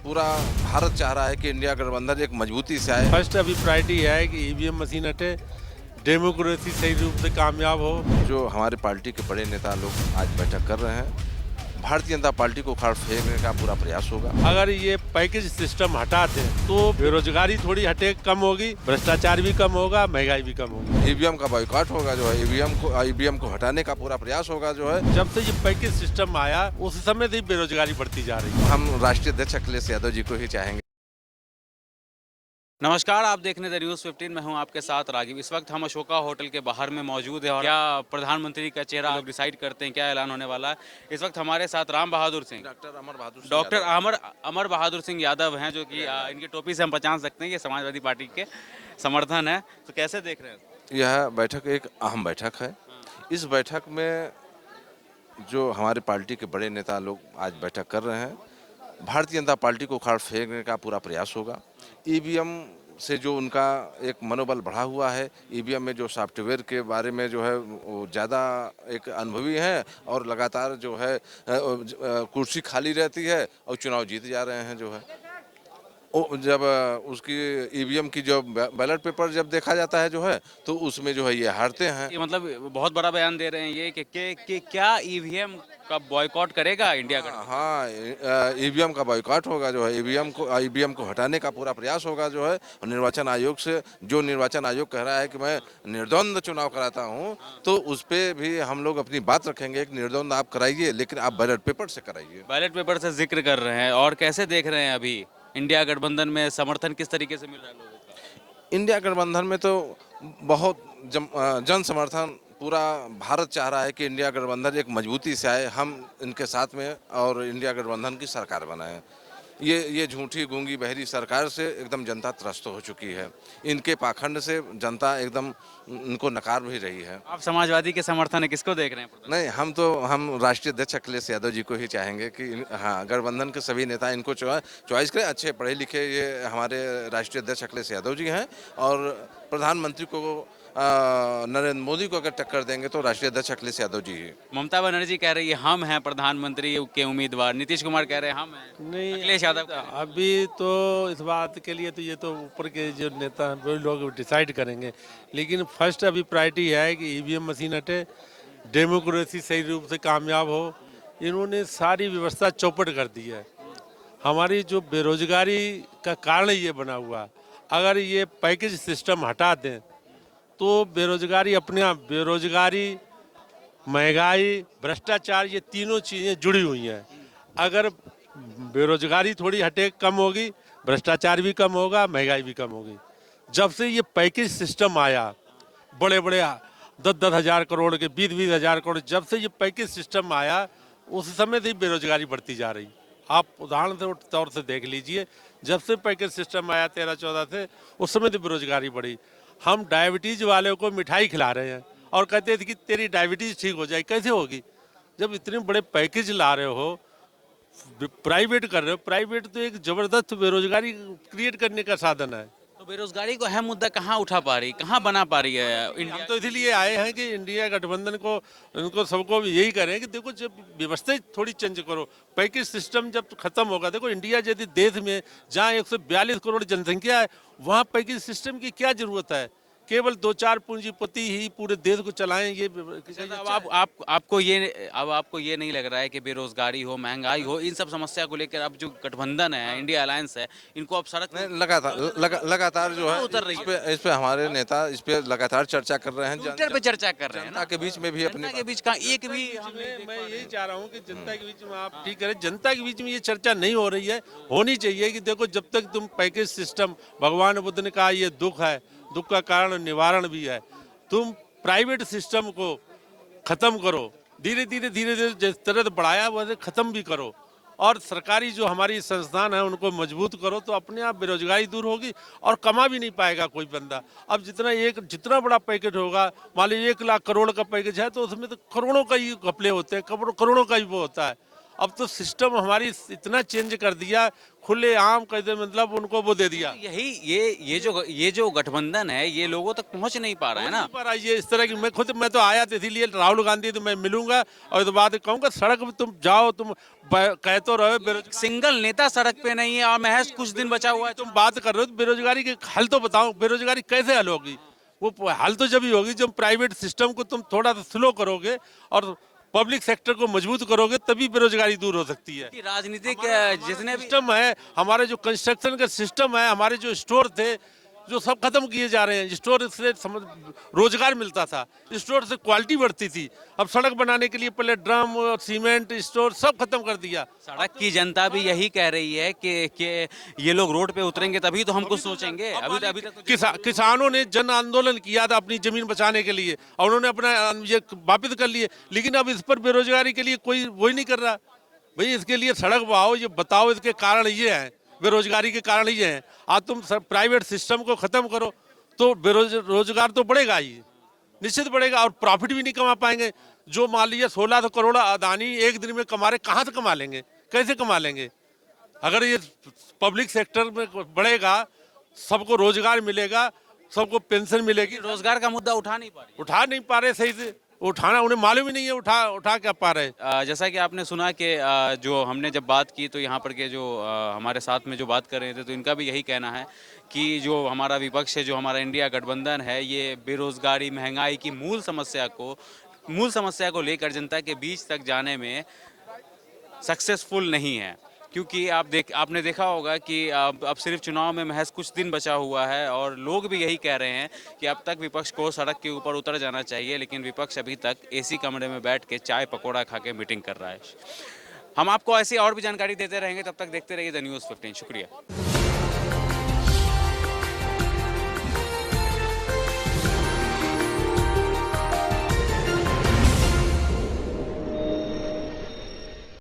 पूरा भारत चाह रहा है कि इंडिया गठबंधन एक मजबूती से आए। फर्स्ट अभी प्रायोरिटी है कि ईवीएम मशीन हटे, डेमोक्रेसी सही रूप से कामयाब हो। जो हमारे पार्टी के बड़े नेता लोग आज बैठक कर रहे हैं, भारतीय जनता पार्टी को उखाड़ फेंकने का पूरा प्रयास होगा। अगर ये पैकेज सिस्टम हटा दें तो बेरोजगारी थोड़ी हटे कम होगी, भ्रष्टाचार भी कम होगा, महंगाई भी कम होगी। ईवीएम का बॉयकॉट होगा, जो है ईवीएम को हटाने का पूरा प्रयास होगा। जो है जब से ये पैकेज सिस्टम आया उस समय से ही बेरोजगारी बढ़ती जा रही है। हम राष्ट्रीय अध्यक्ष अखिलेश यादव जी को ही चाहेंगे। नमस्कार, आप देख रहे हैं न्यूज़ 15। मैं हूं आपके साथ रागिब। इस वक्त हम अशोका होटल के बाहर में मौजूद है और क्या प्रधानमंत्री का चेहरा लोग डिसाइड करते हैं, क्या ऐलान होने वाला है। इस वक्त हमारे साथ राम बहादुर सिंह, डॉक्टर अमर बहादुर सिंह यादव हैं, जो कि इनकी टोपी से हम पहचान सकते हैं ये समाजवादी पार्टी के समर्थन है। तो कैसे देख रहे हैं? यह बैठक एक अहम बैठक है। इस बैठक में जो हमारे पार्टी के बड़े नेता लोग आज बैठक कर रहे हैं, भारतीय जनता पार्टी को उखाड़ फेंकने का पूरा प्रयास होगा। ईवीएम से जो उनका एक मनोबल बढ़ा हुआ है, ईवीएम में जो सॉफ्टवेयर के बारे में जो है वो ज़्यादा एक अनुभवी हैं और लगातार जो है कुर्सी खाली रहती है और चुनाव जीत जा रहे हैं। जो है जब उसकी ईवीएम की जो बैलेट पेपर जब देखा जाता है जो है, तो उसमें जो है ये हारते हैं। ये मतलब बहुत बड़ा बयान दे रहे हैं ये कि क्या ईवीएम का बॉयकॉट करेगा इंडिया का? हाँ, ईवीएम का बॉयकॉट होगा। जो है ईवीएम को हटाने का पूरा प्रयास होगा। जो है निर्वाचन आयोग से, जो निर्वाचन आयोग कह रहा है कि मैं निर्द्वंद चुनाव कराता हूँ, तो उस पर भी हम लोग अपनी बात रखेंगे। एक निर्द्वंद आप कराइए, लेकिन आप बैलेट पेपर से कराइए। बैलेट पेपर से जिक्र कर रहे हैं और कैसे देख रहे हैं अभी इंडिया गठबंधन में समर्थन किस तरीके से मिल रहा है लोगों का? इंडिया गठबंधन में तो बहुत जन समर्थन पूरा भारत चाह रहा है कि इंडिया गठबंधन एक मजबूती से आए, हम इनके साथ में और इंडिया गठबंधन की सरकार बनाएं। ये झूठी गूंगी बहरी सरकार से एकदम जनता त्रस्त हो चुकी है। इनके पाखंड से जनता एकदम इनको नकार भी रही है। आप समाजवादी के समर्थन है किसको देख रहे हैं? नहीं, हम राष्ट्रीय अध्यक्ष अखिलेश यादव जी को ही चाहेंगे कि हाँ, गठबंधन के सभी नेता इनको चॉइस करें। अच्छे पढ़े लिखे ये हमारे राष्ट्रीय अध्यक्ष अखिलेश यादव जी हैं और प्रधानमंत्री को नरेंद्र मोदी को अगर टक्कर देंगे तो राष्ट्रीय अध्यक्ष अखिलेश यादव जी ही। ममता बनर्जी कह रही है हम हैं प्रधानमंत्री के उम्मीदवार, नीतीश कुमार कह रहे हैं हम हैं, नहीं, अखिलेश यादव अभी तो इस बात के लिए तो ये तो ऊपर के जो नेता हैं वही लोग डिसाइड करेंगे। लेकिन फर्स्ट अभी प्रायोरिटी है कि ईवीएम मशीन हटे, डेमोक्रेसी सही रूप से कामयाब हो। इन्होंने सारी व्यवस्था चौपट कर दी है। हमारी जो बेरोजगारी का कारण ये बना हुआ, अगर ये पैकेज सिस्टम हटा दें तो बेरोजगारी अपने आप, बेरोजगारी, महंगाई, भ्रष्टाचार, ये तीनों चीज़ें जुड़ी हुई हैं। अगर बेरोजगारी थोड़ी हटे कम होगी, भ्रष्टाचार भी कम होगा, महंगाई भी कम होगी। जब से ये पैकेज सिस्टम आया, बड़े बड़े 10-10 हज़ार करोड़ के, 20-20 हज़ार करोड़, जब से ये पैकेज सिस्टम आया उस समय से ही बेरोजगारी बढ़ती जा रही। आप उदाहरण के तौर से देख लीजिए, जब से पैकेज सिस्टम आया 13-14 से, उस समय से बेरोजगारी बढ़ी। हम डायबिटीज वाले को मिठाई खिला रहे हैं और कहते थे कि तेरी डायबिटीज ठीक हो जाए। कैसे होगी जब इतने बड़े पैकेज ला रहे हो, प्राइवेट कर रहे हो। प्राइवेट तो एक जबरदस्त बेरोजगारी क्रिएट करने का साधन है। तो बेरोजगारी को अहम मुद्दा कहाँ उठा पा रही, कहाँ बना पा रही है हम इंडिया? तो इसीलिए आए हैं कि इंडिया गठबंधन को, इनको सबको यही करें कि देखो, जब व्यवस्था थोड़ी चेंज करो, पैकेज सिस्टम जब खत्म होगा। देखो, इंडिया जैसे देश में जहाँ 142 करोड़ जनसंख्या है, वहाँ पैकेज सिस्टम की क्या जरूरत है? केवल 2-4 पूंजीपति ही पूरे देश को चलाएं। ये अब आपको ये नहीं लग रहा है कि बेरोजगारी हो, महंगाई हो, इन सब समस्या को लेकर अब जो गठबंधन है, इंडिया अलायंस है, इनको अब सड़क नहीं, लगातार जो है उतर रही है। इस पे हमारे नेता इस पे लगातार चर्चा कर रहे हैं। ट्विटर पे चर्चा कर रहे हैं जनता ना, के बीच में भी अपने जनता के बीच का एक भी मैं यही चाह रहा हूँ कि जनता के बीच में आप ठीक करें। जनता के बीच में ये चर्चा नहीं हो रही है, होनी चाहिए कि देखो, जब तक तुम पैकेज सिस्टम, भगवान बुद्ध ने कहा ये दुख है, दुख का कारण निवारण भी है। तुम प्राइवेट सिस्टम को खत्म करो, धीरे धीरे जिस तरह बढ़ाया वैसे खत्म भी करो, और सरकारी जो हमारी संस्थान है उनको मजबूत करो, तो अपने आप बेरोजगारी दूर होगी और कमा भी नहीं पाएगा कोई बंदा। अब जितना बड़ा पैकेज होगा, मान लीजिए 1 लाख करोड़ का पैकेज है, तो उसमें तो करोड़ों का ही घपले होते हैं, करोड़ों का ही वो होता है। अब तो सिस्टम हमारी इतना चेंज कर दिया, खुले आम कैसे मतलब उनको वो दे दिया। यही ये जो गठबंधन है ये लोगों तक पहुंच नहीं पा रहा है ना। पर ये इस तरह की मैं तो आया था, इसीलिए राहुल गांधी तो मैं मिलूंगा और तो बात कहूंगा, सड़क पे तुम जाओ, तुम कह तो रहे हो बेरोजगार, सिंगल नेता सड़क पे नहीं है और महज कुछ दिन बचा हुआ है। तुम बात कर रहे हो तो बेरोजगारी के हल तो बताओ, बेरोजगारी कैसे हल होगी? वो हल तो जब ही होगी जब प्राइवेट सिस्टम को तुम थोड़ा सा स्लो करोगे और पब्लिक सेक्टर को मजबूत करोगे, तभी बेरोजगारी दूर हो सकती है। कि राजनीतिक जितने भी सिस्टम है, हमारे जो कंस्ट्रक्शन का सिस्टम है, हमारे जो स्टोर थे जो सब खत्म किए जा रहे हैं। स्टोर से रोजगार मिलता था, स्टोर से क्वालिटी बढ़ती थी। अब सड़क बनाने के लिए पहले ड्रम और सीमेंट स्टोर सब खत्म कर दिया। सड़क की जनता भी यही कह रही है कि ये लोग रोड पे उतरेंगे तभी तो हम कुछ सोचेंगे। अभी तक तो किसानों ने जन आंदोलन किया था अपनी जमीन बचाने के लिए और उन्होंने अपना ये वापिस कर लिए, लेकिन अब इस पर बेरोजगारी के लिए कोई वही नहीं कर रहा। भाई इसके लिए सड़क बहाओ, ये बताओ इसके कारण ये हैं, बेरोजगारी के कारण ये हैं। आज तुम प्राइवेट सिस्टम को खत्म करो तो रोजगार तो बढ़ेगा ही, निश्चित बढ़ेगा, और प्रॉफिट भी नहीं कमा पाएंगे। जो मान लीजिए 16 करोड़ अदानी एक दिन में कमा रहे, कहाँ से कमा लेंगे, कैसे कमा लेंगे? अगर ये पब्लिक सेक्टर में बढ़ेगा, सबको रोजगार मिलेगा, सबको पेंशन मिलेगी। रोजगार का मुद्दा उठा नहीं पा रहे सही से, उठाना उन्हें मालूम ही नहीं है, उठा क्या पा रहे। जैसा कि आपने सुना कि जो हमने जब बात की तो यहाँ पर के जो हमारे साथ में जो बात कर रहे थे तो इनका भी यही कहना है कि जो हमारा विपक्ष है, जो हमारा इंडिया गठबंधन है, ये बेरोजगारी महंगाई की मूल समस्या को लेकर जनता के बीच तक जाने में सक्सेसफुल नहीं है। क्योंकि आपने देखा होगा कि अब सिर्फ चुनाव में महज कुछ दिन बचा हुआ है और लोग भी यही कह रहे हैं कि अब तक विपक्ष को सड़क के ऊपर उतर जाना चाहिए, लेकिन विपक्ष अभी तक एसी कमरे में बैठ के चाय पकौड़ा खा के मीटिंग कर रहा है। हम आपको ऐसी और भी जानकारी देते रहेंगे, तब तक देखते रहिए द न्यूज़ 15। शुक्रिया।